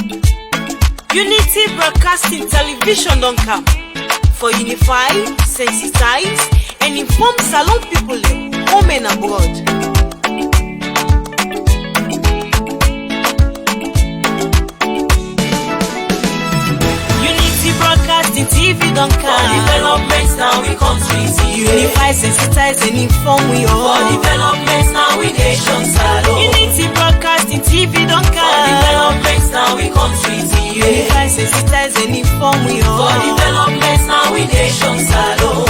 Unity Broadcasting Television don't come for unify, sensitize, and inform Salon people home and abroad. Unity Broadcasting TV don't come for developments now we countries. Unify, sensitize, and inform we all. For developments now we nation Salon. Unity Broadcasting TV don't come for developments now we countries. Unify, sensitize, and inform we all. For developments now we nation Salon.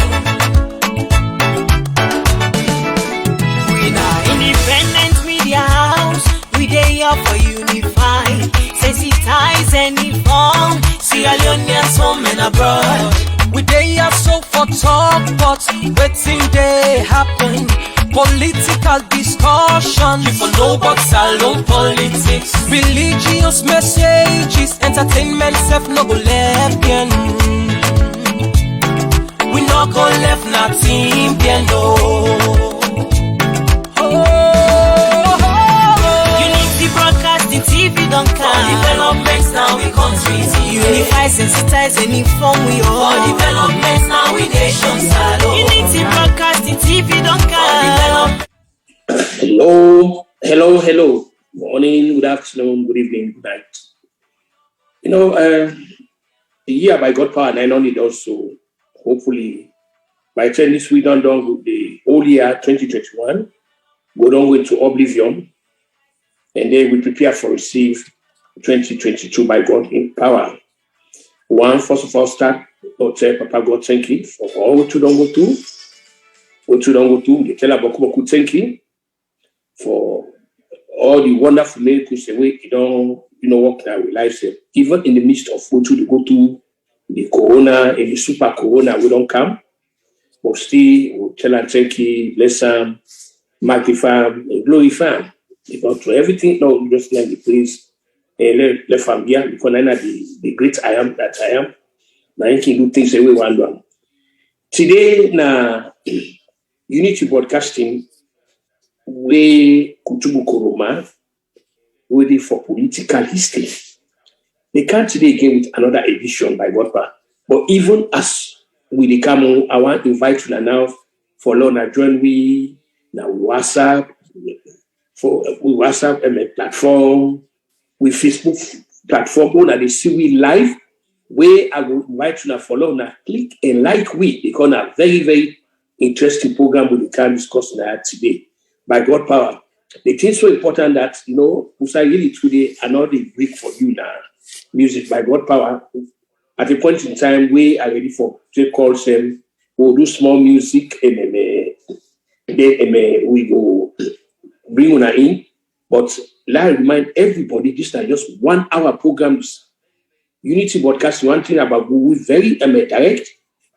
We now independent media house. We dey here for unify, sensitize, and inform Sierra Leoneans home and abroad. We dey here so for talk, but wetin dey happen? Political discussion. You for know about Salon politics. Religious messages, entertainment self no go left again. We no go left nothing again, no. Unity Broadcasting TV don't come for developments now we countries. Unify, sensitize, and inform we all. For developments now we nation Salon. Unity Broadcasting TV don't come. Hello. Morning, good afternoon, good evening, good night. The year by God power, and I know it also, hopefully, by turn this week done with the whole year 2021, go down into oblivion, and then we prepare for receive 2022 by God in power. First of all, start, Lord, Papa God, thank you for all what you don't go through. What you don't go through, they tell about thank you for all the wonderful miracles the way you don't work in our lives. Even in the midst of what you go through, the corona and the super corona, we don't come. But still, we tell and thank you, bless them, magnify and glorify. Because to everything, no, we just like the praise and let from here, because I know the great I am that I am. Now I can do things the way we want. Today, na Unity Broadcasting, we Kutubu Koroma, waiting for political history. They come today again with another edition by Godpa. But even as we come, I want to invite you now for Lona join we now WhatsApp for WhatsApp platform, with Facebook platform, when they see we live, where I will invite you now for Lona click and like we because a very, very interesting program we can discuss now today. By God power. The thing so important that, Usa really today are not the break for you now. Music by God power. At a point in time, we are ready for take calls them. We'll do small music and then we go bring una in. But I remind everybody, this is just 1 hour programs. Unity Broadcast, one thing about we very direct,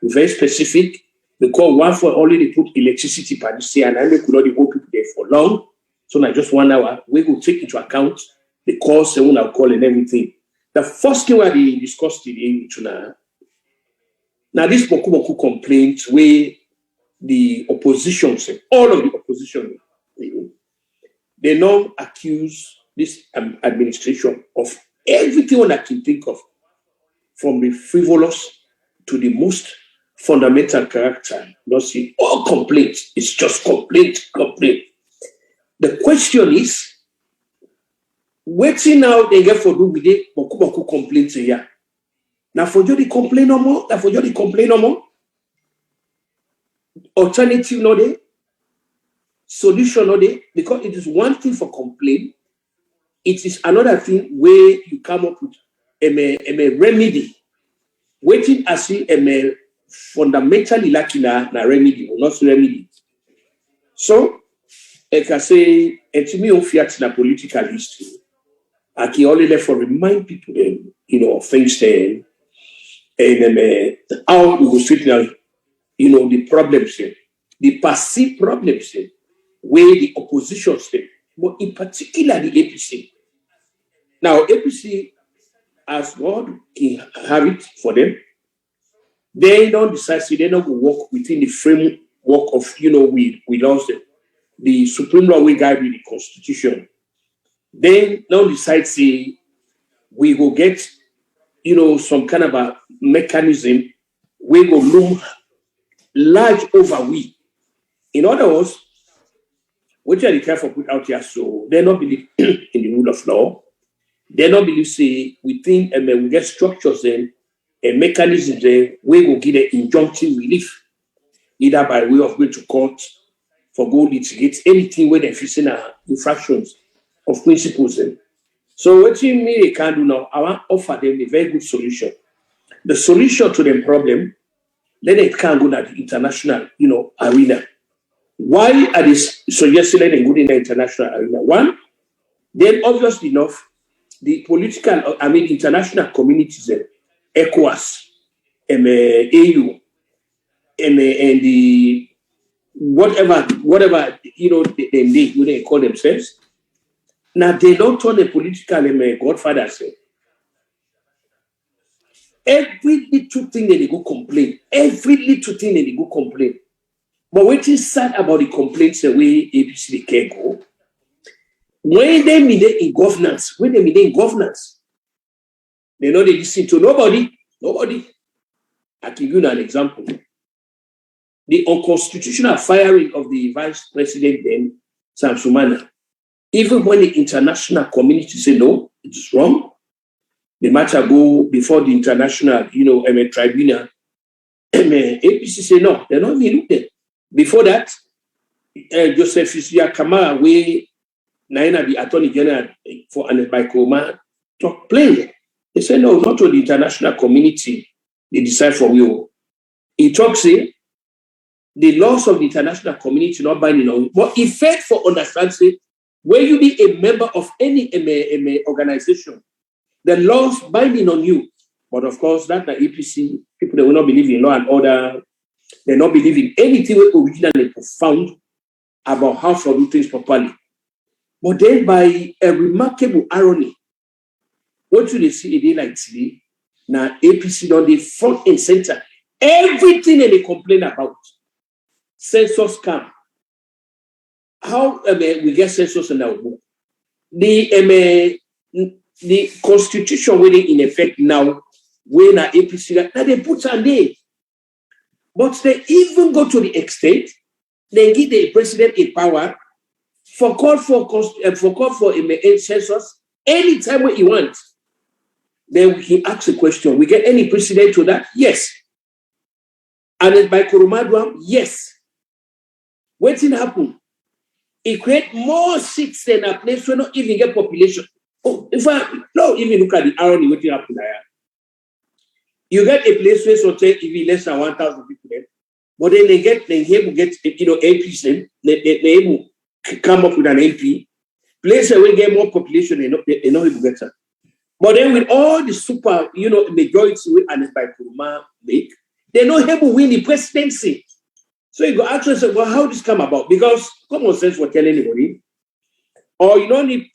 we very specific. Because one for only they put electricity per this year, and I could not hold people there for long. So now just 1 hour, we will take into account the calls, the one call and everything. The first thing we discussed today, now this Boku complaint where the opposition, all of the opposition, they now accuse this administration of everything one I can think of, from the frivolous to the most fundamental character. Not see all complaints. It's just complaint. The question is, waiting now they get for do with it, Boku complaints here. Now for you to complain no more. Alternative no day. Solution no day. Because it is one thing for complaint. It is another thing where you come up with a remedy. Waiting as see a fundamentally lacking na remedy or not remedy. So, I can say, to me, on fiat na political history, I can only therefore remind people then, of things then, and how we will straighten out, the problems then, the perceived problems then, where the opposition then, but in particular the APC. Now, APC, as God can have it for them, they don't decide, so they're not going to work within the framework of, we lost them. The Supreme Law will guide with the Constitution. Then don't decide, say, we will get, some kind of a mechanism, we will loom large over we. In other words, what are the careful put out here? So they not believe in the rule of law. They not believe, say, within we get structures and a mechanism there, we will get an injunctive relief, either by way of going to court for go litigate anything where they're facing infractions of principles. So what you mean they can do now, I want to offer them a very good solution. The solution to the problem, then it can go to the international, arena. Why are they suggesting that they go in the international arena? One, then obviously enough, the political, international communities, ECOWAS, AU, and the whatever, they call themselves. Now they don't turn a political godfathers. Every little thing that they go complain. Every little thing that they go complain. But what is sad about the complaints the way APC they can go, when they meet in governance, they know they listen to nobody. I can give you an example. The unconstitutional firing of the vice president then, Sam Sumana, even when the international community say no, it is wrong, the matter go before the international, tribunal. APC say no, they're not even looked at. Before that, Joseph Isia Kamara, we Naina, the Attorney General for Anet Baikoma, talk plainly. They say no, not to the international community. They decide for you. He talks say the laws of the international community not binding on, but effect for understand say when you be a member of any organization, the laws binding on you. But of course, that the APC people that will not believe in law and order, they not believe in anything originally profound about how to do things properly. But then, by a remarkable irony, what do they see a day like today? Now APC on the front and center, everything that they complain about. Census scam. How we get census in our book? The constitution waiting in effect now, when our APC now they put on there. But they even go to the extent they give the president a power for call for a census anytime when he wants. Then we can ask a question. We get any precedent to that? Yes. And then by Kurumadwam, yes. What did happen? It create more seats than a place where not even get population. Oh, in fact, no, even look at the irony what happened there. You get a place where so take even less than 1,000 people there, but then they able to get MPs then they able to come up with an MP. Place where we get more population, they not able to get that. But then with all the super, majority and by Kuruma make, they're not able to win the presidency. So you go ask yourself, well, how this come about? Because common sense will tell anybody, or you don't need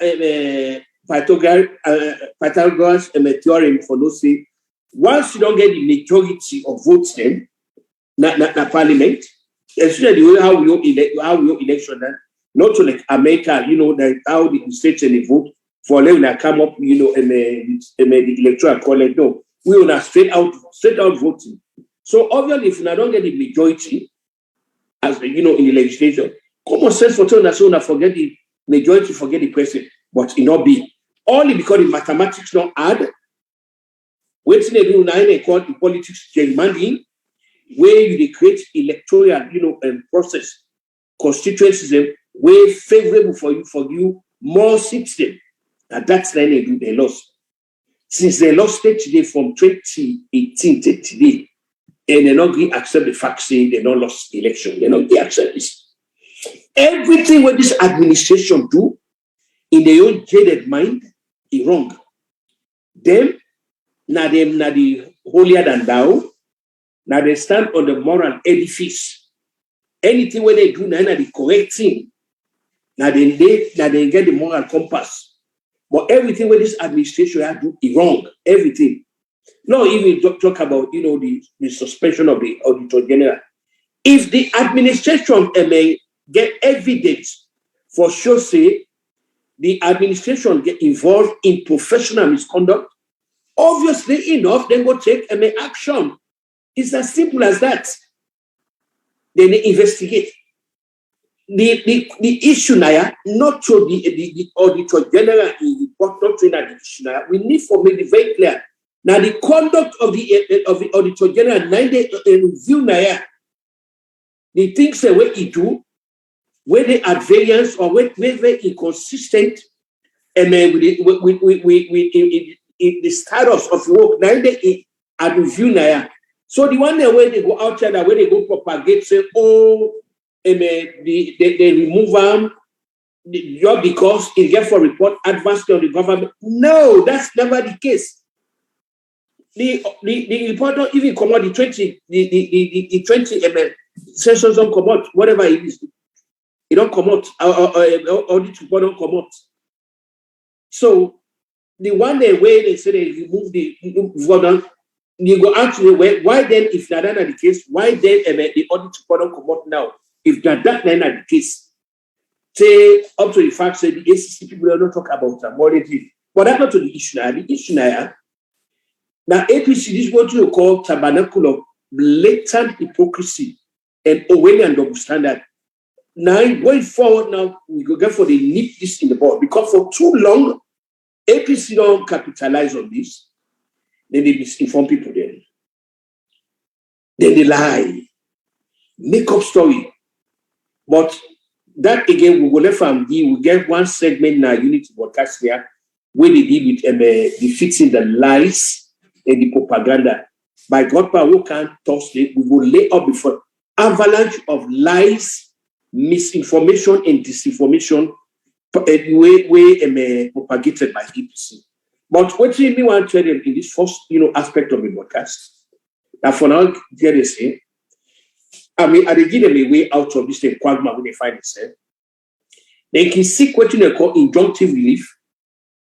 Pythagoras theorem for no say. Once you don't get the majority of votes, then not parliament, especially the way how we election then, not to like America, like how the states and the vote for them to come up, the electoral college. No, we will not straight out voting. So obviously, if you don't get the majority, as in the legislation, common sense for telling us so forget the majority, forget the president, but it not be only because the mathematics not add. Waiting they do now they call the politics gerrymandering, where you create electoral, process constituencies way favorable for you more seats them. And that's when they do they lost. Since they lost it today from 2018 to today, and they not going to accept the fact saying they not lost election. They not going to accept this. Everything what this administration do in their own jaded mind is wrong. Them the holier than thou. Now they stand on the moral edifice. Anything where they do now the correct thing. Now they get the moral compass. But everything where this administration has do is wrong. Everything. No, even talk about the suspension of the Auditor General. If the administration may get evidence for sure say the administration get involved in professional misconduct, obviously enough, they go take action. It's as simple as that. Then they investigate. The issue now, not to the Auditor General in the court, not to the issue now. We need to make it very clear. Now, the conduct of the Auditor General, 90 review now, the things that we do, where they at variance or where they inconsistent, and then with the status of work, 90 at review now. So the one that where they go out there, where they go propagate, say, oh, they remove them just because it get for report advanced on the government. No, that's never the case. The report don't even come out the 20 sessions don't come out, whatever it is. It don't come out, audit report don't come out. So the one day where they say they remove the government, you go actually why then if that not the case, why then the audit report don't come out now? If that not the case, say up to the fact that the ACC people don't talk about them, what they did. But that's not to the issue now. The issue now APC, this is what you call tabernacle of blatant hypocrisy and Orwellian double standard. Now, going forward now, we go get for the nip this in the board because for too long, APC don't capitalize on this. Then they misinform people then. Then they lie. Make up story. But that again, we will let from we get one segment now, Unity Broadcast here, where they deal with defeating the lies and the propaganda. By God power, we can't toss it. We will lay up before avalanche of lies, misinformation, and disinformation propagated by APC. But what we want to tell them in this first, aspect of the broadcast, now for now, get this say, I mean, they give them a way out of this quagmire when they find themselves. They can seek what they call injunctive relief.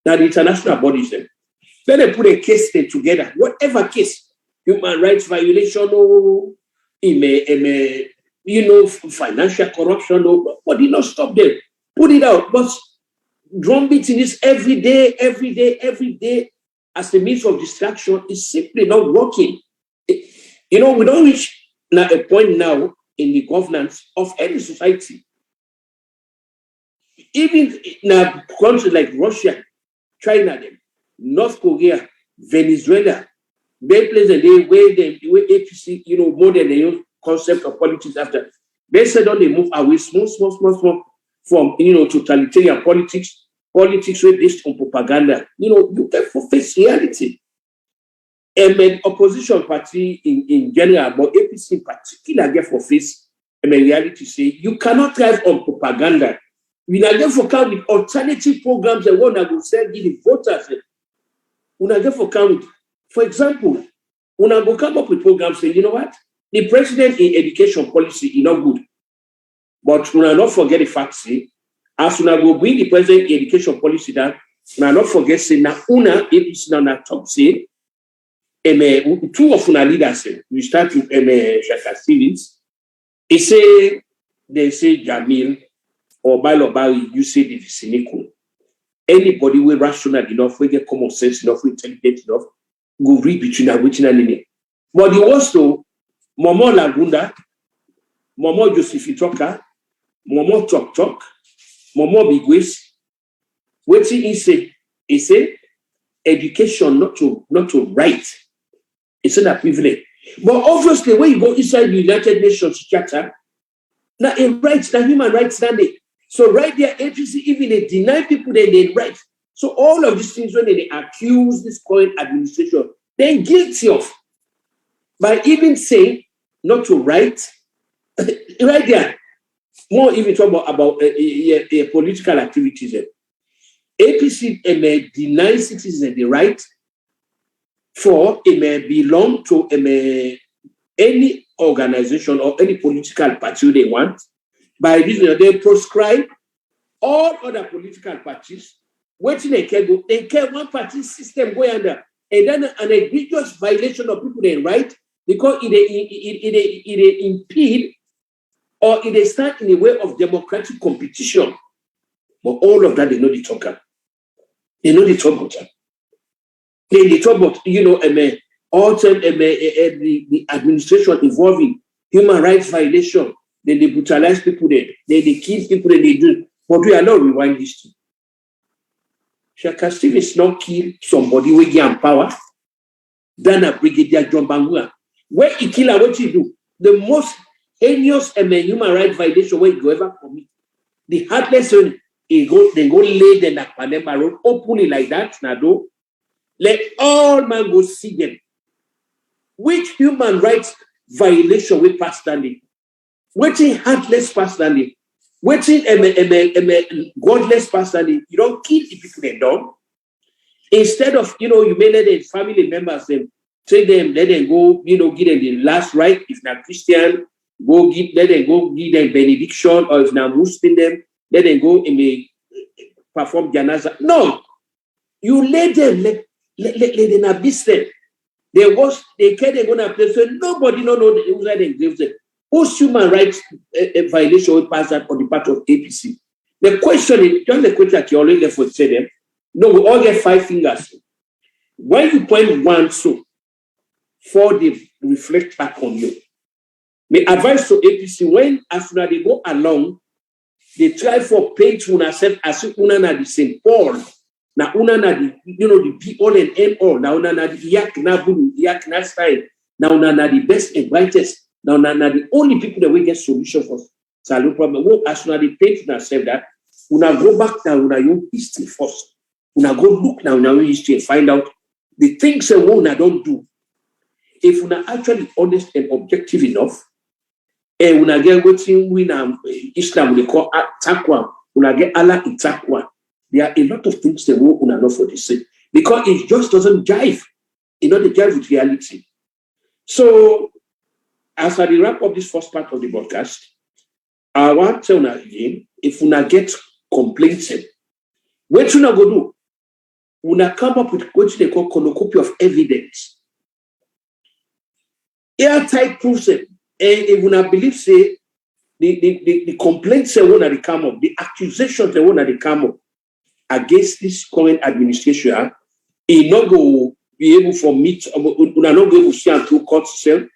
Now the international bodies them. Then they put a case together, whatever case, human rights violation, or financial corruption, but did not stop them. Put it out, but drumbeating this every day, as a means of distraction is simply not working. We don't reach now a point now in the governance of any society. Even now, countries like Russia, China, North Korea, Venezuela, they place a day where APC, more than the concept of politics after. They said on they move away small from totalitarian politics were based on propaganda. You get for face reality. And the opposition party in general, but APC in particular get for face reality say you cannot thrive on propaganda. We now get for count with alternative programs that one that will say give the voters. We now get for count with, for example, we now go come up with programs say, you know what? The president in education policy is not good. But we now not forget the fact say, as we now go bring the president in education policy down, we now not forget say now APC now talk say two of our leaders, we start with Shaka Stevens. They say Jamil or Balobari, you say the cynical. Anybody with rational enough, we get common sense enough, we intelligent enough, go read between a witch and an enemy. But the worst though, Momo Lagunda, Momo Josephine Talker, Momo Talk, Momo Bigwis, what he say, education not to write. It's not a privilege. But obviously, when you go inside the United Nations Charter, now it writes the human rights standing. So right there, APC even they deny people that they right. So all of these things when they accuse this current administration, they're guilty of by even saying not to write. Right there, more even talk about political activities. APC may deny citizens the right. For it may belong to any organization or any political party they want. By this, they proscribe all other political parties. Waiting they care one party system going under, and then an egregious violation of people their right because it impede or it stand in the way of democratic competition. But all of that, they know the talker. They know the talk about. They talk about, all time, the administration involving human rights violation. They brutalize people there. They kill people and they do. But we are not rewind history. Shaka Stevens not kill somebody with give power than a Brigadier John Bangura. When he kill her, what he do? The most heinous human rights violation where he go ever commit. The heartless one, they go lay them at Panama Road openly like that. Nado, let all man go see them. Which human rights violation we pass standing? Waiting heartless pass standing? Waiting godless pass standing? You don't kill the people they done. Instead of, you may let the family members them, take them, let them go, give them the last right. If not Christian, let them go give them benediction, or if not Muslim them, let them go and perform janaza. No, you let them, let them abuse them. They can't go to a place where nobody know who's right and gives them. Whose human rights violation will pass that on the part of APC? The question is, just the question that you already left for say them. No, we all get 5 fingers. When you point one, so 4 they reflect back on you. My advice to APC, when as soon as they go along, they try for pay to yourself as if una na the same Paul. Now una na the the be all and end all. Now una na the yak na bulu, yak na style. Now una na the best and brightest. Now una na the only people that will get solution for salute problem. Well, as soon as they pay to yourself that, una go back now una your history first. Una go look now in our history and find out the things that una don't do. If una actually honest and objective enough, and una get waiting win Islam they call taqwa, una get Allah in taqwa. There are a lot of things that una know for the sake because it just doesn't jive. They jive with reality. So as I wrap up this first part of the broadcast, I want to tell you again, if una get complaints, what you go do? Una come up with what they call cornucopia of evidence. Airtight proofs, and if una believe say the complaints they want to come up, the accusations they want to come up against this current administration, it not go be able for me to una not go able to see and through court system.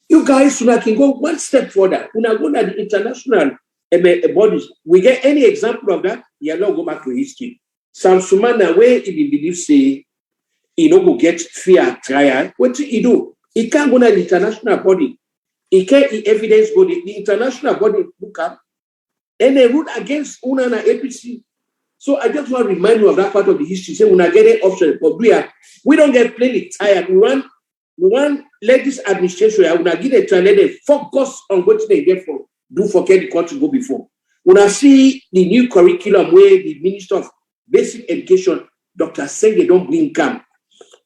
You guys una can go one step further. Una go to the international bodies. We get any example of that? You not go back to history. Sam Sumana, where he believe say he no go get fair trial, what he do? He can't go to the international body. He can't evidence body. The international body look up and they rule against Una and APC. So I just want to remind you of that part of the history. Say una get an option, but we don't get plainly tired. We want let this administration una give a try, let them focus on what they get for do forget the country go before. Una see the new curriculum where the Minister of Basic Education, Dr. Senge, don't bring camp.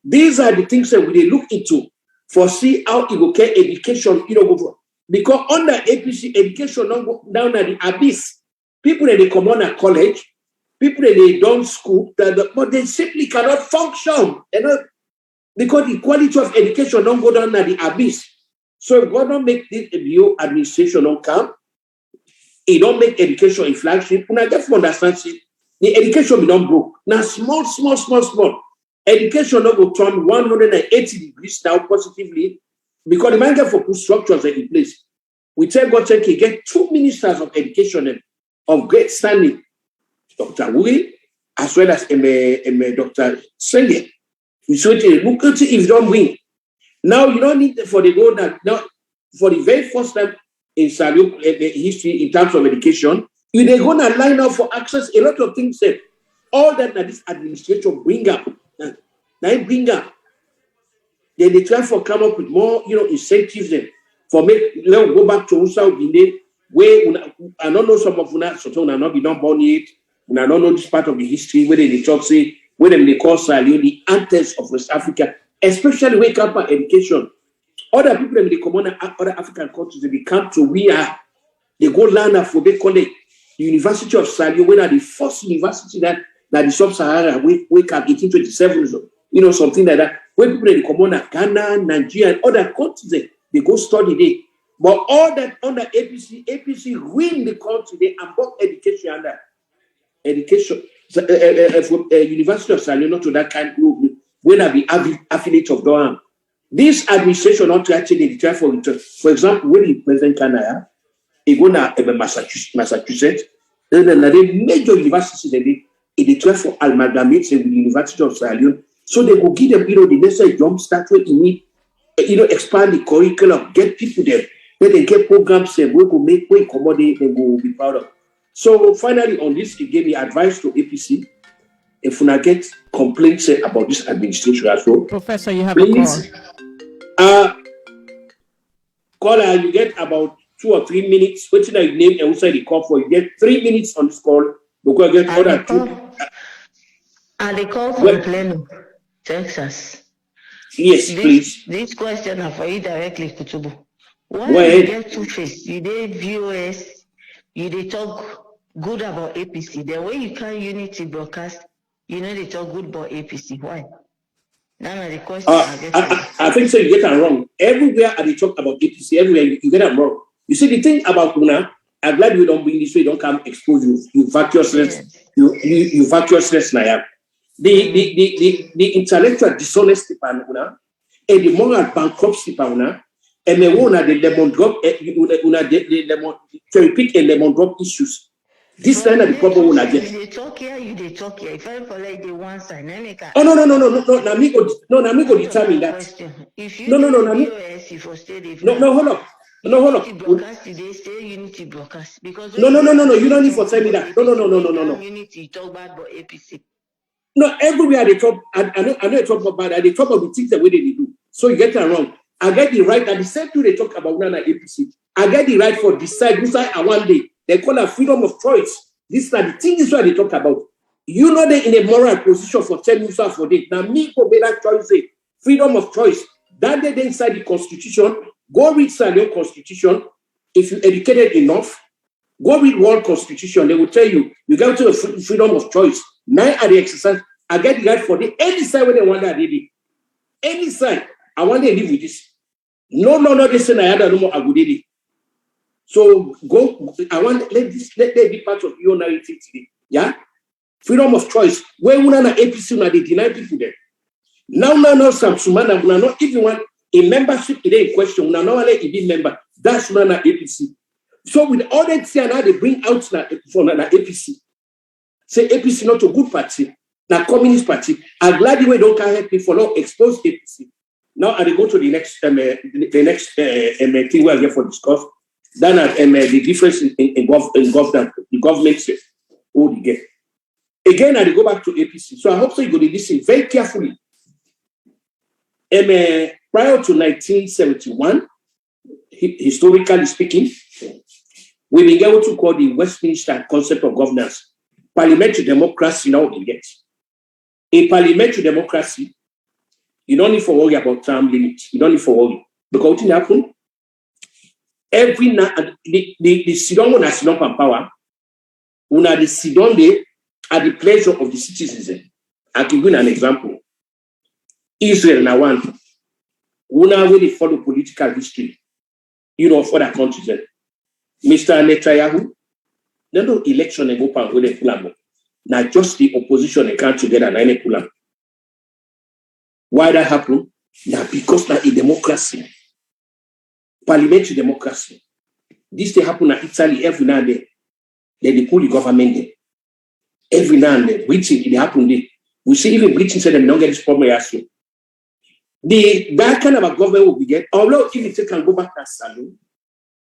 These are the things that we look into for see how it will care education, go for. Because under APC, education don't go down at the abyss. People that they come on at college, people that they don't school, but they simply cannot function. Because the quality of education don't go down at the abyss. So if God don't make this new administration don't come, it don't make education a flagship. When I get to understand it, the education be not broke. Now small. Education not go turn 180 degrees now positively because the man get for put structures in place. We tell God he get 2 ministers of education of great standing, Dr. Wuri, as well as Dr. Senge. We say look at if you don't win. Now you don't need for the go that now for the very first time in Salute history in terms of education, they're gonna line up for access a lot of things. All that this administration bring up. Now bring up. Then they try for come up with more, incentives for make let go back to Usa Guinea, where I don't know some of una so una not be done born yet. Una don't know this part of the history where they talk say where they call Salute the anthers of West Africa, especially wake up education. Other people they come on other African countries they come to they go learn for they call it the University of Salio, when are the first university that the Sub-Sahara wake up 1827, something like that. When people they come on Ghana, Nigeria, and other countries they go study there. But all that under APC win the country, they unblock education under. education, University of Sierra Leone, not to that kind of group, when I be affiliate of Doha. This administration not to actually try for example, when the President Kanaya, he go na Massachusetts, then the major universities they try for amalgamate with the University of Sierra Leone, so they will give them, the necessary jump start where you need, expand the curriculum, get people there, then they get programs we will make way accommodate, they will be proud of. So finally, on this, he gave me advice to APC. If we not get complaints about this administration as well, Professor, you have please, a call. Caller, you get about 2 or 3 minutes. What should I name and outside the call for? You get 3 minutes on this call. Because I get more than 2. And the call from Plano, Texas. Yes, please. This question is for you directly, Kutubu. Why you get two-faced? You did VOS, you did talk good about APC. The way you can unity broadcast, they talk good about APC. Why? Now the question I think so. You get it wrong. Everywhere they talk about APC, everywhere you get it wrong. You see, the thing about Una, I'm glad you don't bring this way, don't come expose you vacuousness, you vacuousness now. The intellectual dishonesty pan Una, and the moral bankruptcy pan Una, and the one the lemon drop, the lemon cherry pick and lemon drop issues. This kind of the problem when I get. They talk here. If I follow the one side, oh no. Na me go determine that. If you VOS, if you stay there. No, hold up. Broadcast today, stay unity broadcast because. No. You don't need to tell me that. No. Unity talk bad about APC. No, everywhere they talk. I know they talk about bad. They talk about the things the way they do. So you get it wrong. I get the right. And the same thing they talk about Nana APC. I get the right for decide who side I one day. They call it freedom of choice. This is the thing is what they talk about. You know they're in a moral position for 10 years for this. Now me for better choice, freedom of choice. That they inside the constitution. Go read Sierra Constitution. If you're educated enough, go read World Constitution. They will tell you got to the freedom of choice. Now at the exercise, I get the right for the any side where they want that lady. Any side, I want to live with this. No, they say I had no more agudedi. So go. I want let that be part of your narrative today. Yeah, freedom of choice. Where we na APC na they deny people there. Now some sumana we not even want a membership in question. We not let it be member. That's na APC. So with all that say now they bring out for na APC. Say APC not a good party, na communist party. I'm glad the way don't help me for not expose APC. Now I go to the next thing we are here for discuss. Then the difference in government, the government says, again, I go back to APC. So I hope so you go to listen very carefully. Prior to 1971, historically speaking, we began what we call the Westminster concept of governance. Parliamentary democracy now we get. In parliamentary democracy, you don't need to worry about term limits. You don't need to worry. Because what happened? Every the Sidon when I sit up on power, una the Sidon day at the pleasure of the citizens. I can give an example. Israel now one. Una really follow political history, for that countries. Mr. Netanyahu, they no election and go pan with the pull. Now just the opposition they come together and they pull. Why that happen? Now because now a democracy. Parliamentary democracy. This they happen in Italy every now and then. Then they pull the government there. Every now and then. Britain, it happen there. We see even Britain said they don't get this problem as well. That kind of a government will be get. Although if you can go back to Salon,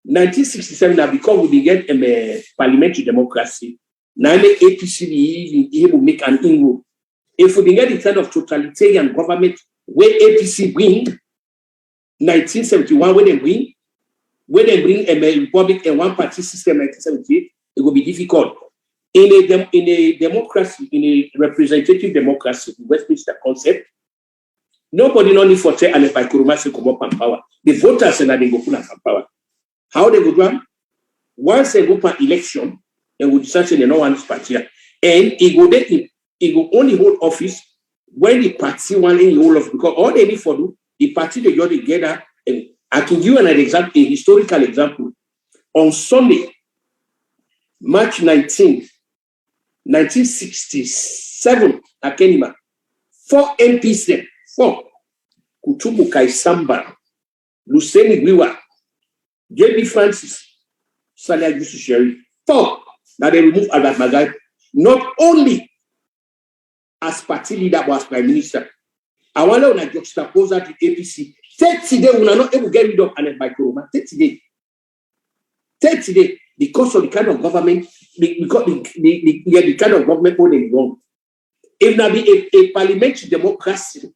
1967 now because we get a parliamentary democracy. Now the APC will make an inroad. If we get the kind of totalitarian government where APC win. 1971, when they bring a republic and one party system, 1978, it will be difficult. In a democracy, in a representative democracy, Westminster concept, nobody no need for say and by Kurumasi come up and power. The voters and they go put up power. How they go do? Once they go for election, they will decide they no want this party, and it go only hold office when the party want in hold of because all they need for do. The party they got together, and I can give you an example, a historical example. On Sunday, March 19, 1967, Akenima, 4 MPs there, 4. Kutubu Kaisamba, Luceni Gwiwa, J.B. Francis, Salia Yusuf Sherry, 4 that they removed Albert Magai, not only as party leader but as prime minister. I wonder when I juxtapose that to APC. 30 days, we are not able to get rid of Annette Baikoroma. 30 days. 30 days, because of the kind of government, because the kind of government they want. If now be a parliamentary democracy,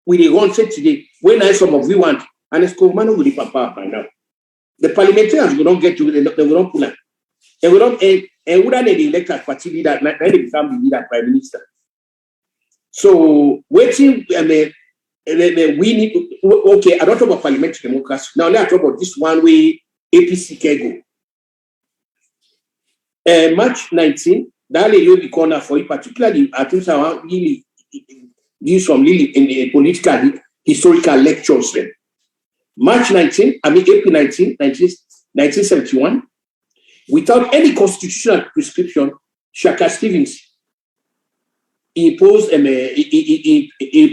we they want today, when I some of we want, and it's called man will be power by now. The parliamentarians will not get to they will not pull up. They will not and wouldn't they elect as party leader, then they become the leader prime minister. So waiting, we need to, okay. I don't talk about parliamentary democracy. Now let's talk about this one way APC can go. March 19, that will be corner for you, particularly I think I want really use from Lily in the political historical lectures. Then March 19, April 19, 1971, without any constitutional prescription, Shaka Stevens imposed a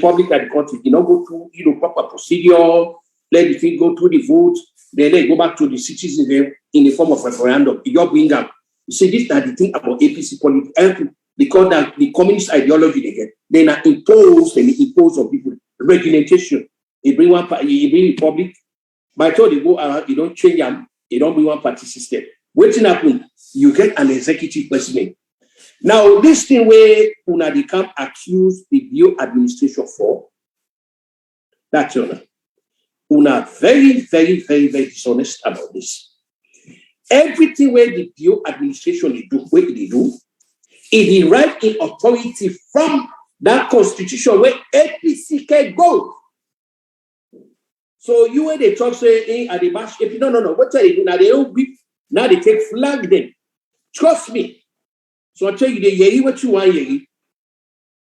public at the country. You know, go through proper procedure, let the thing go through the vote, then they go back to the citizens in the form of referendum. You bring up. You see, this is the thing about APC politics, because that the communist ideology they get, they are imposed and impose on people. Regimentation. You bring one party, you bring the public. By the time they go around, you don't change them, you don't bring one party system. What's happen? You get an executive president. Now, this thing where una become accused the bio administration for, that's honor. Una very, very, very, very dishonest about this. Everything where the bio administration they do, what they do, it derives in authority from that constitution where APC can go. So you when they talk say at the bash, no. What are they do now? They don't whip. Now they take flag them. Trust me. So I tell you, the yeri what you want yeri.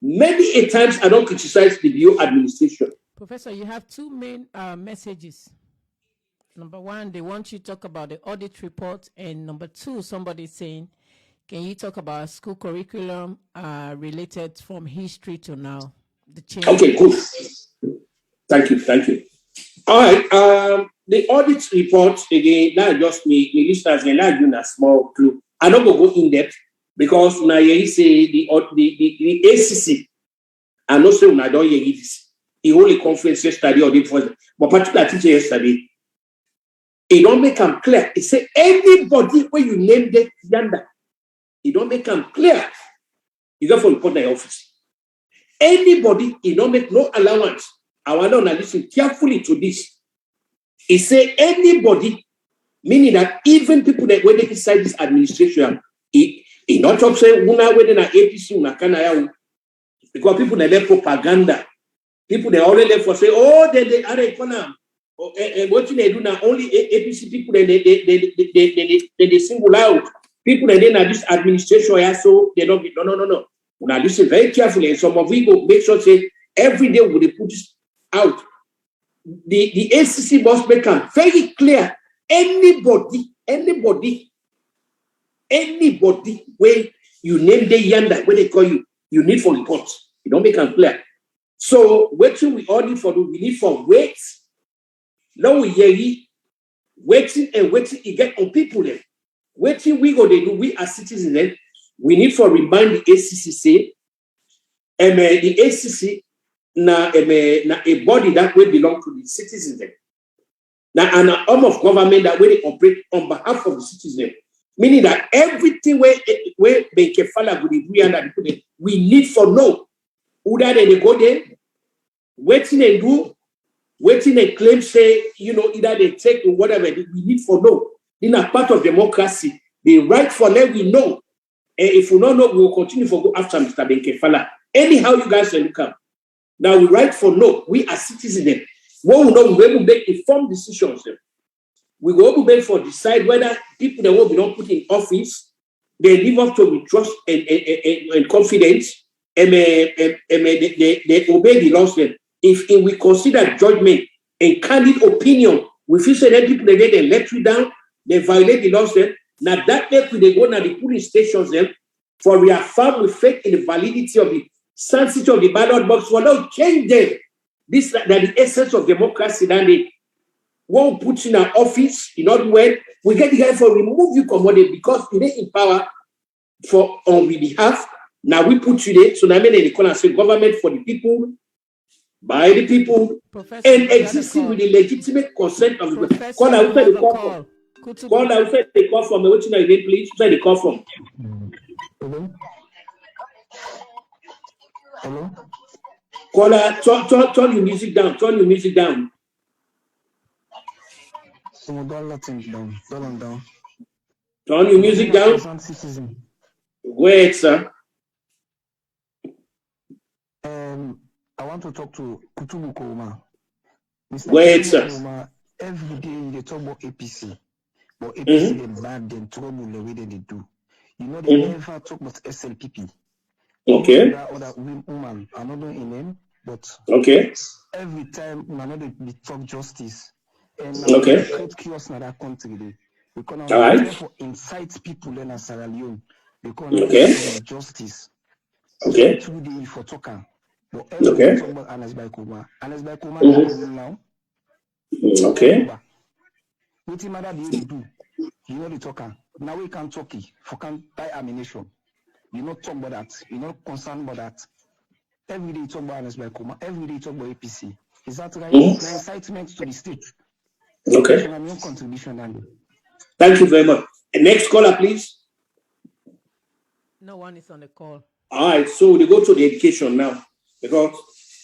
Many a times I don't criticize the bio administration. Professor, you have two main messages. Number one, they want you to talk about the audit report, and number two, somebody saying, can you talk about school curriculum related from history to now? The change. Okay, good. Thank you. All right. The audit report again. Not just me, listeners, and not you a small clue. I don't go in depth because now you say the ACC. I know say I don't hear this. The only conference yesterday or the first, but particular teacher yesterday. It don't make them clear. It say anybody when you name that yonder. It don't make them clear. You got for report in the office. Anybody, it don't make no allowance. I want to listen carefully to this. It say anybody, meaning that even people that when they inside this administration, it not talk say una whether na APC una kana because people that left propaganda, people they already left for say they are economic. What they do now? Only APC people they single out. People that then this administration, so they don't get no. Now listen very carefully, and some of we go make sure say every day we put this out. The ACC must make it very clear. Anybody where you name the yonder, where they call you need for reports. You don't make it clear. So what should we all need for? We need for wait. Now we hear waiting you get on people there. Waiting we go they do we as citizens then we need for remind the ACC say the ACC na a body that will belong to the citizens then. Now an arm of government that will operate on behalf of the citizens. Meaning that everything where they can follow we need for know who that they go there, waiting and claim say, either they take or whatever, we need for know. In a part of democracy, the right for let we know. And if we don't know, we will continue to go after Mr. Benkefala. Anyhow, you guys will come. Now we right for no. We as citizens, what we know, we will make informed decisions. We will be able for decide whether people that will be not put in office, they live up to with trust and confidence, and they obey the laws. If we consider judgment and candid opinion, we feel say that people they let you down, they violate the laws. Now that way they go now the polling stations for reaffirm with faith in the validity of the sanctity of the ballot box, for now change them. This that the essence of democracy, then they won't put in an office, you know when we get the guy for remove you commodity because you in power for on we behalf. Now we put you there, so now they call and say government for the people, by the people, Professor, and existing with the legitimate consent of the Professor, call out where they call call. from. Call out where they call from. What's your name, please? Where they call from? Hello? Hello? Caller, turn your music down. Turn your music down. So don't let him down. Turn him down. Turn your music down. Go ahead, sir. I want to talk to Kutubu Kouma. Go ahead, sir. Every day they talk about APC. But APC they bad, then trouble the way they do. You know they never talk about SLPP. Okay. That other woman, another in name, but okay. Every time another they talk justice. And okay. Create chaos in that country. Because all right. For incite people in Sierra Leone. Because okay. Justice. Okay. 2 days for talking. But okay. Talk about Anas Baikoma. Anas Baikoma now. Okay. What him mother they do? You know the talker. Now we can talk it for can buy ammunition. You not talk about that. You not concerned about that. Every day you talk about Anas Baikoma. Every day you talk about APC. Is that right? Incitement to the state. Okay. So contribution, Andy. Thank you very much. Next caller, please. No one is on the call. All right, so we go to the education now because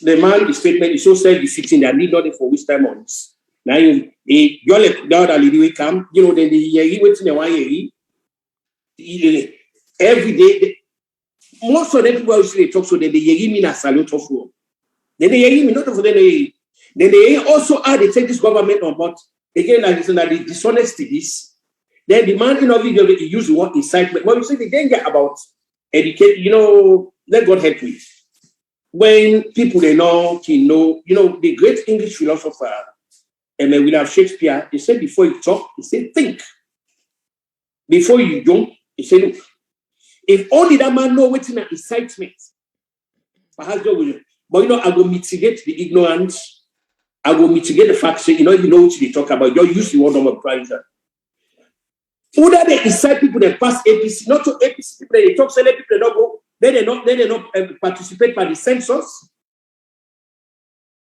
the man, the statement is so self-defeating that need nothing for which time on this. Now you let the other lady we come, you know, then the year waiting the 1 year every day. Most of the people usually talk so that the year mean a salute of war. Then the year me not for them. Then they also add they take this government on board again. Like this, that the dishonesty this. Then the man in a video they use the word incitement. But you see the danger about educate, you know, let God help me. When people they know, you know, the great English philosopher, William Shakespeare, he said before you talk, he said think. Before you don't, he said look. If only that man know what's in an incitement, perhaps God will. But you know, I will mitigate the ignorance. I will mitigate the fact that you know what they talk about. You use the word number price. Either they incite people that pass APC, not to APC people, they talk, select people, they don't go, they don't participate by the census.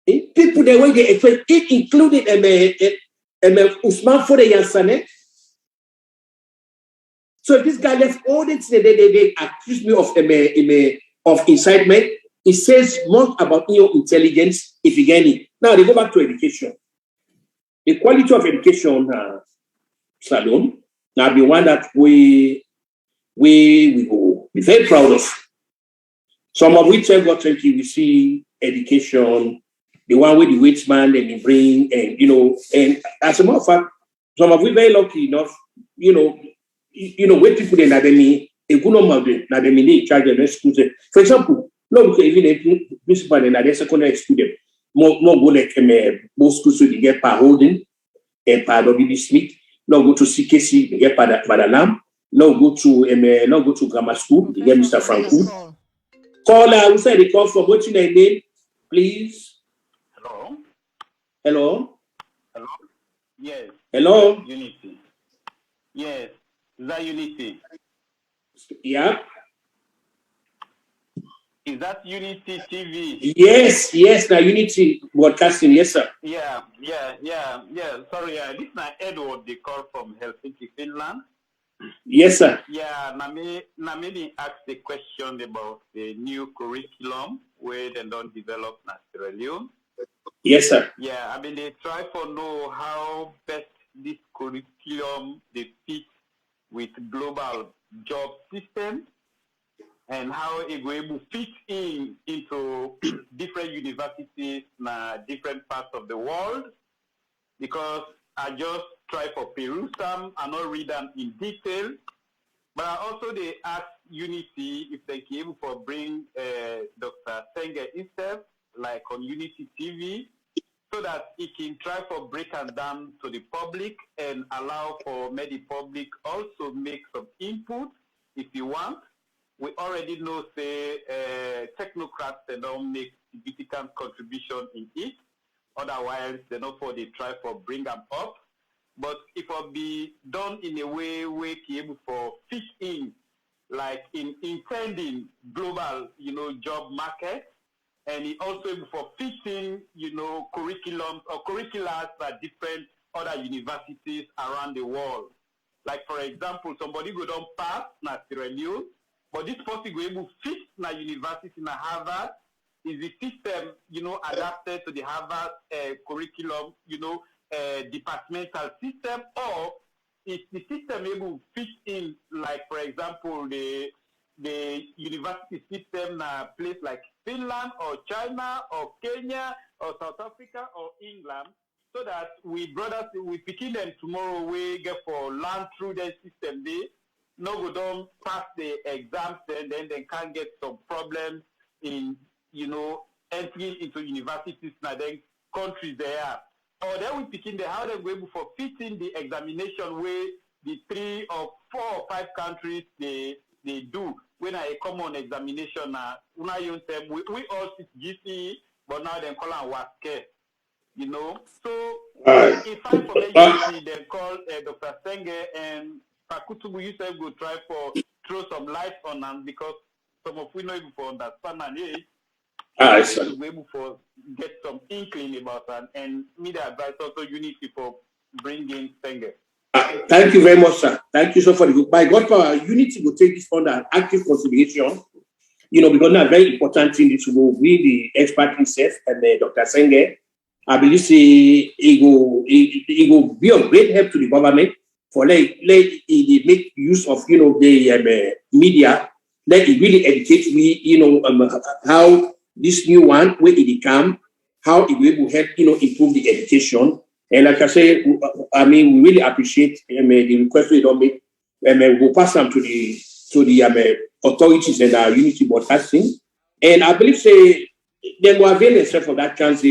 People, the way they expect, it included Usman Fode Yansane. So if this guy left all this, they accuse me of incitement. It says more about your intelligence, if you get it. Now they go back to education. The quality of education, Salon. Now, the one that we will be very proud of. Some of which got 20, we see education, the one with the weight man and the brain, and you know, and as a matter of fact, some of we very lucky enough, you know, where people in academy, a good number of them, they charge them schools. For example, no, because even a principal in a secondary school, more go like most schools so they get per holding and per WB Smith. Now go to CKC, they get Padalam. Now go to grammar school, they get Mr. Franco. Caller, who said they call from what's your name, please? Hello. Hello. Hello. Yes. Hello. Unity. Yes. Is that Unity? Yeah. Is that Unity TV? Yes, now Unity Broadcasting, yes, sir. Yeah. Sorry, this is Edward, they call from Helsinki, Finland. Yes, sir. Yeah, Namini asked a question about the new curriculum where they don't develop in Sierra Leone. Yes, sir. Yeah, I mean, they try to know how best this curriculum they fit with global job system, and how it will able fit into different universities in different parts of the world. Because I just try for peruse them, I not read them in detail. But also they ask Unity if they can able for bring Dr. Senge instead, like on Unity TV, so that it can try for break and down to the public and allow for the public also make some input if you want. we already know, say, technocrats, they don't make significant contribution in it. Otherwise, they don't for they try for bring them up. But if it be done in a way where be able for fit in, like in intending global, job market, and it also able for fitting, curriculums or curriculars at different other universities around the world. Like for example, somebody go down pass na Sierra Leone, but this person go able fit na university na Harvard. Is the system, adapted to the Harvard curriculum, departmental system, or is the system able to fit in, like for example, the university system na place like Finland or China or Kenya or South Africa or England, so that we picking them tomorrow, we get for learn through their system. They no go down pass the exams, then they can get some problems in entering into universities now then countries they are. Or then we picking the how they go able for fitting the examination where the 3 or 4 or 5 countries they do when I come on examination now. We all sit GCE, but now they call them WASCE. So if I for the they call Dr. Senge and Kutubu, you said go try for throw some light on them, because some of we know able for understand and to be able for get some inkling about that, and me the advice also you need people bring in Senge. Thank you very much, sir. Thank you so for the good. By God power, unity will take this under active consideration. Because now very important thing to go with the expert himself and Dr. Senge. I believe it will be of great help to the government for let it make use of the media. Let it really educate me how this new one where it come, how it will help improve the education. And like I say, we really appreciate the request we don't make. We'll pass them to the authorities and our unity broadcasting. And I believe they will avail themselves of that chance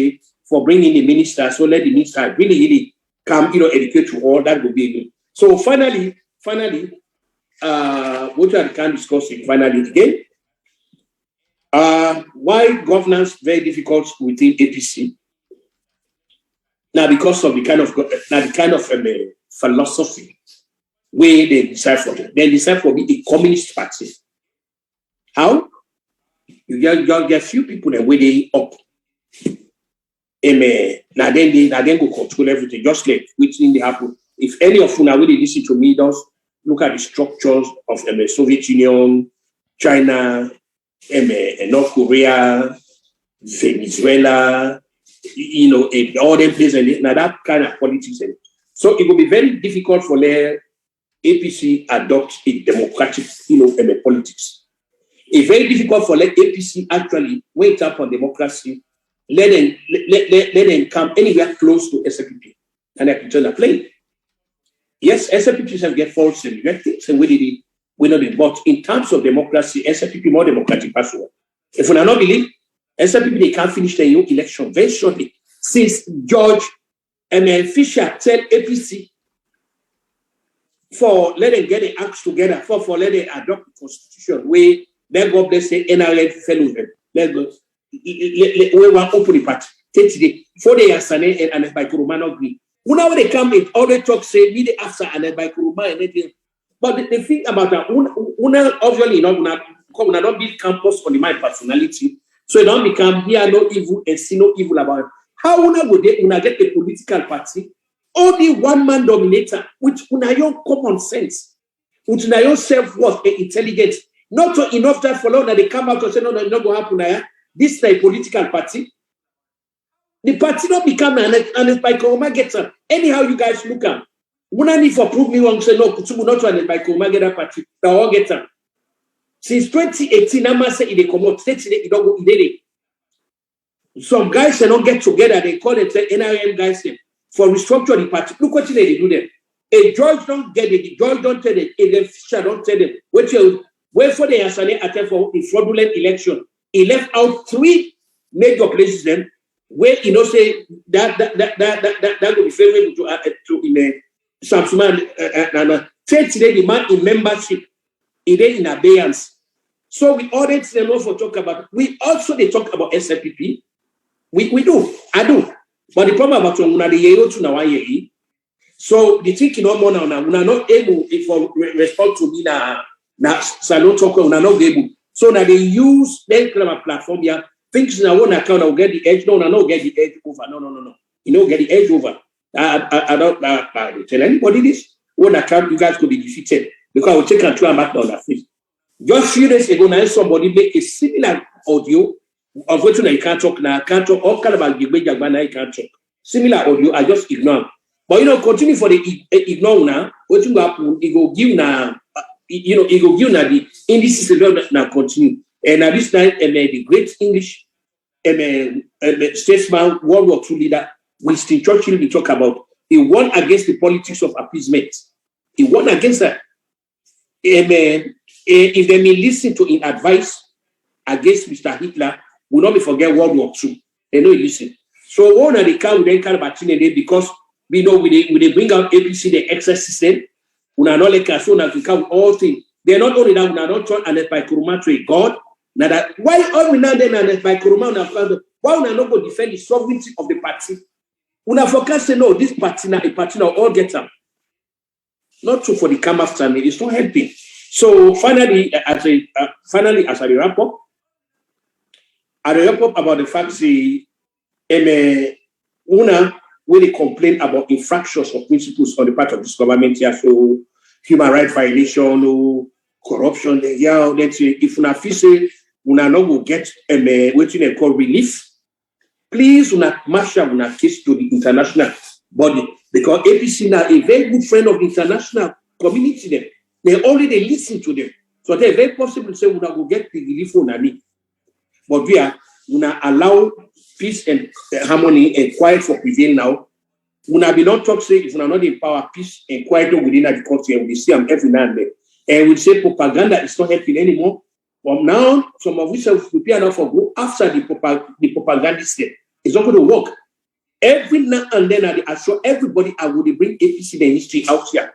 for bringing the minister. So let the minister really come, educate to all. That will be good. So finally, what I can discuss it finally again. Why governance very difficult within APC? Now, because of the kind of philosophy where they decide for it. They decide for be a communist party. How? You get few people that way they up. Now then go control everything, just like which thing they happen. If any of you now really listen to me, just look at the structures of Soviet Union, China, North Korea, Venezuela, all them places, now that kind of politics. So it will be very difficult for the APC adopt a democratic, politics. It's very difficult for the APC actually wait up on democracy, let them come anywhere close to SPP, and I can turn a plane. Yes, SPP have get faults and things, and we know it. But in terms of democracy, SPP more democratic password. If we are not believe, SPP they can't finish the election very shortly. Since George Fisher tell APC for let them get the acts together, for let them adopt the constitution where let God bless the NRL fellows them. Let go. We want open the party. Take today. 4 days and by Kuruma agree. When they come in, all they talk say me the after and by Kuruma and anything. But the thing about that, obviously not build campus on the my personality. So it don't become here no evil and see no evil about it. How would they get a political party? Only one man dominator, which your common sense, which your self-worth and intelligence. Not enough time for long that they come out and say, no, it's not going to happen. This is a political party. The party not become and it's by Kuruma gets up. Anyhow, you guys look at. When I need for prove me wrong, say no, Kutubu not to by Kuruma get a party. They all get up. Since 2018, I'm saying they come out. They don't go in. Some guys they don't get together. They call it NRM guys for restructure the party. Look what they do there. A George don't get it. George don't tell them. A Fisher don't tell them. Wait for the Asane attempt for a fraudulent election. He left out 3 major places then where say that would be favorable to Samsung and today the man in membership, he is in abeyance. So we already them also talk about. We also they talk about SLPP. We do. I do. But the problem about when the year to now year. So the thing no more now. We are not able to respond to me now. Now salon talk. We are not able. So now they use their platform here. Things in one account will get the edge. No, not get the edge over. No. You know, get the edge over. I don't tell anybody this. One account you guys could be defeated because I will take control and back down that face. Just few days ago, now somebody make a similar audio of what you can't talk now, can't talk, all kind of like you can't talk. Similar audio, I just ignore. But continue for the ignore now. What you happen, it go give now, it go give now the indices now continue. And at this time, the great English statesman, World War II leader, Winston Churchill, we talk about. He won against the politics of appeasement. He won against that. If they may listen to his advice against Mr. Hitler, will not be forget World War II. They know he listen. So one of the car we then kind of because we know we they bring out APC the excess system. We are not like us so now we count all things. They're not only that we are not trying and by Kuruma to a God. Now that why all we now then and by Kuruma why we are not going to defend the sovereignty of the party? We are forecasting no this party now a party now all get them. Not true for the come after me. It's not helping. So finally, as I wrap up, about the fact that Una really complain about infractions of principles on the part of this government here. So human rights violation, corruption. Yeah, let's say if Una feel say Una not will get what you call relief, please Una marshal Una case to the international body because APC now a very good friend of the international community there. They already listen to them. So they're very possible to say, we're going to get the relief on need. But we are going to allow peace and harmony and quiet for prevail now. We will be not talk say, if we are not in power, peace and quiet within the country, and we see them every now and then. And we say propaganda is not helping anymore. But now, some of us have prepared now for go after the propagandist. It's not going to work. Every now and then, I assure everybody I will bring APC the history out here.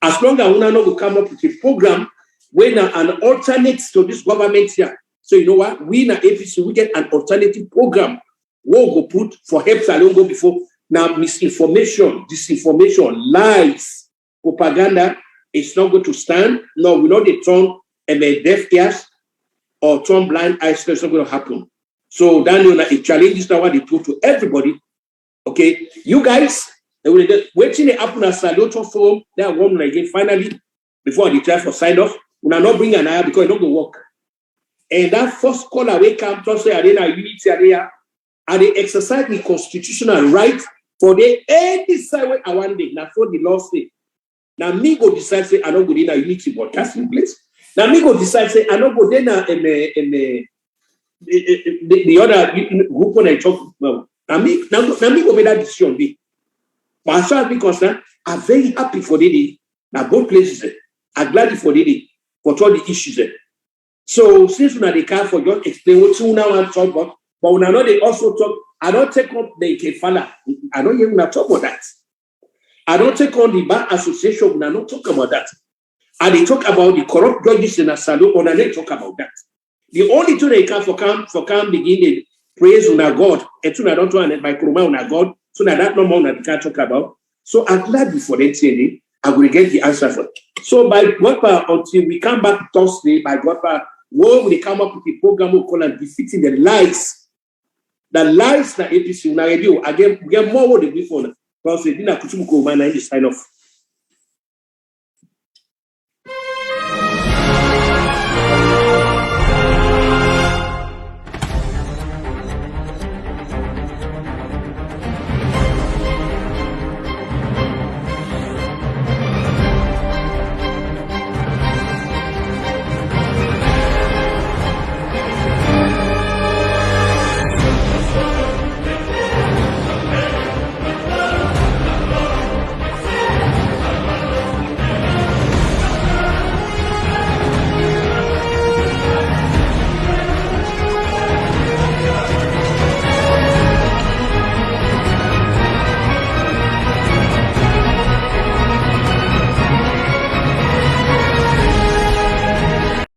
As long as we will come up with a program where an alternate to this government here. So you know what? We in the APC, we get an alternative program. We'll go put for help salon go before. Now misinformation, disinformation, lies, propaganda is not going to stand. No, we know they turn and the deaf ears or turn blind eyes. It's not going to happen. So Daniel, a challenge is now what they put to everybody. Okay, you guys. Waiting to happen as a lot of form, they are one again finally before the try for sign off. We are not bringing an eye because it don't go work. And that first call away come to say arena unity area and they exercise the constitutional right for the any decide when I want day. Now for the law say. Now me go decide say I don't go in a unity but that's in place. Now me go decide say I don't go then the other group when I talk well. Now me go make that decision be. But as far as I'm concerned, I'm very happy for the day. Now, both places, I'm glad for the day, for all the issues. So, since we are the car for just explain what you now want to talk about, but when I know they also talk, I don't take up the Kefala. I don't even talk about that. I don't take on the Bar Association, when I don't talk about that. And they talk about the corrupt judges in a salon, when I don't talk about that. The only thing they can for come begin the praise on our God, and soon I don't want to by Kuruma on our God. So now that no more that we can't talk about. So I'm glad before that TNA, I will get the answer for it. So by God until we come back Thursday, by God when we come up with a program we call and defeating the lies. The lies that APC now review again we get more what they before. Because they didn't Kutubu sign off.